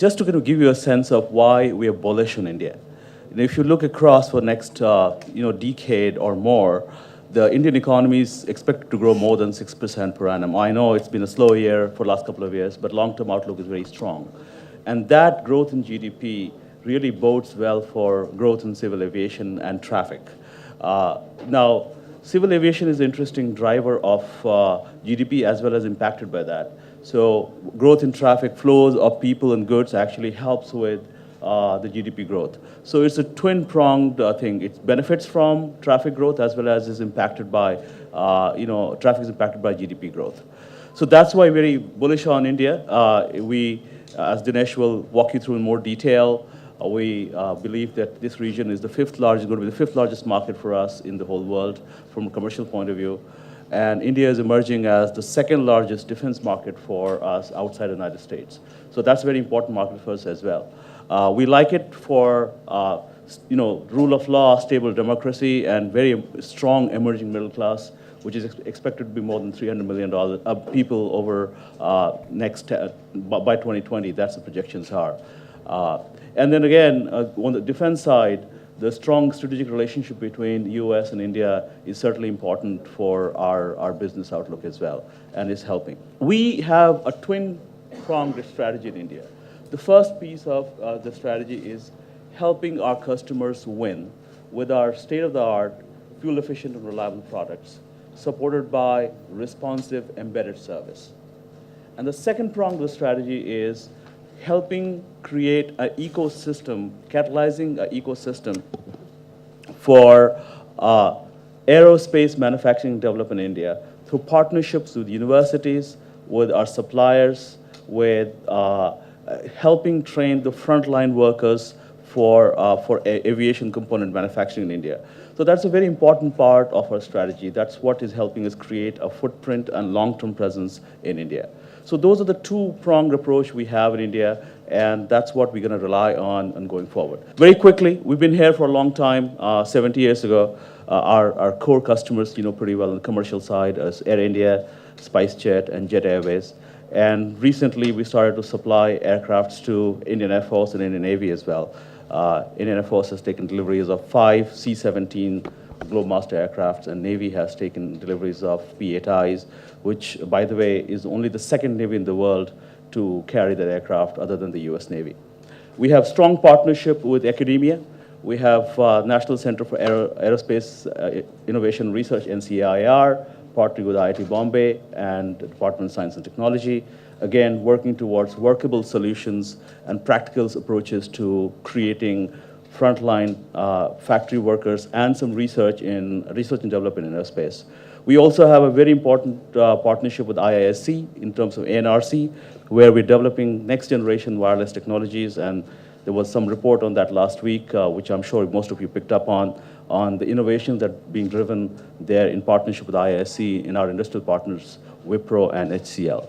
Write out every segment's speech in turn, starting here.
just to kind of give you a sense of why we are bullish on India. If you look across for next decade or more, the Indian economy is expected to grow more than 6% per annum. I know it's been a slow year for the last couple of years, but long-term outlook is very strong. And that growth in GDP really bodes well for growth in civil aviation and traffic. Now, civil aviation is an interesting driver of GDP as well as impacted by that. So growth in traffic flows of people and goods actually helps with the GDP growth. So it's a twin-pronged thing. It benefits from traffic growth as well as is impacted by, traffic is impacted by GDP growth. So that's why we're very bullish on India. As Dinesh will walk you through in more detail, we believe that this region is going to be the fifth largest market for us in the whole world from a commercial point of view. And India is emerging as the second largest defense market for us outside the United States. So that's a very important market for us as well. We like it for rule of law, stable democracy, and very strong emerging middle class, which is expected to be more than 300 million people over by 2020. That's the projections are. And then again, on the defense side, the strong strategic relationship between U.S. and India is certainly important for our business outlook as well, and is helping. We have a twin-pronged strategy in India. The first piece of the strategy is helping our customers win with our state-of-the-art, fuel-efficient and reliable products, supported by responsive embedded service. And the second prong of the strategy is helping create an ecosystem, catalyzing an ecosystem for aerospace manufacturing development in India through partnerships with universities, with our suppliers, with helping train the frontline workers for aviation component manufacturing in India. So that's a very important part of our strategy. That's what is helping us create a footprint and long-term presence in India. So those are the two-pronged approach we have in India, and that's what we're going to rely on going forward. Very quickly, we've been here for a long time, 70 years ago. Our core customers, pretty well on the commercial side as Air India, SpiceJet, and Jet Airways. And recently, we started to supply aircrafts to Indian Air Force and Indian Navy as well. Indian Air Force has taken deliveries of 5 C-17 Globemaster aircrafts, and Navy has taken deliveries of P-8Is, which, by the way, is only the second Navy in the world to carry that aircraft other than the US Navy. We have strong partnership with academia. We have National Center for Aerospace Innovation Research, NCAIR, partnering with IIT Bombay and the Department of Science and Technology, again, working towards workable solutions and practical approaches to creating frontline factory workers and some research and development in aerospace. We also have a very important partnership with IISc in terms of ANRC, where we're developing next generation wireless technologies, and there was some report on that last week, which I'm sure most of you picked up on the innovations that are being driven there in partnership with IISc in our industrial partners, Wipro and HCL.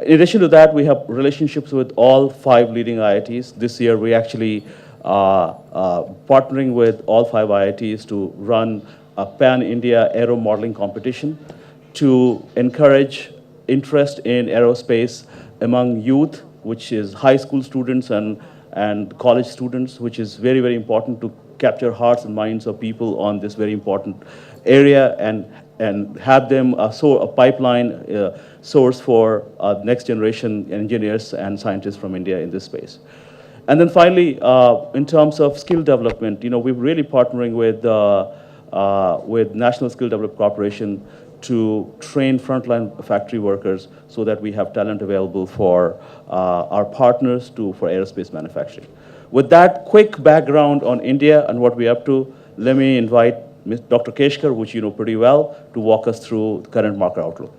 In addition to that, we have relationships with all 5 leading IITs. This year, we actually partnering with all 5 IITs to run a pan-India aero modeling competition to encourage interest in aerospace among youth, which is high school students and college students, which is very, very important to capture hearts and minds of people on this very important area and have them a pipeline source for next generation engineers and scientists from India in this space. And then finally, in terms of skill development, we're really partnering with National Skill Development Corporation to train frontline factory workers so that we have talent available for our partners for aerospace manufacturing. With that quick background on India and what we're up to, let me invite Dr. Keshkar, which you know pretty well, to walk us through the current market outlook.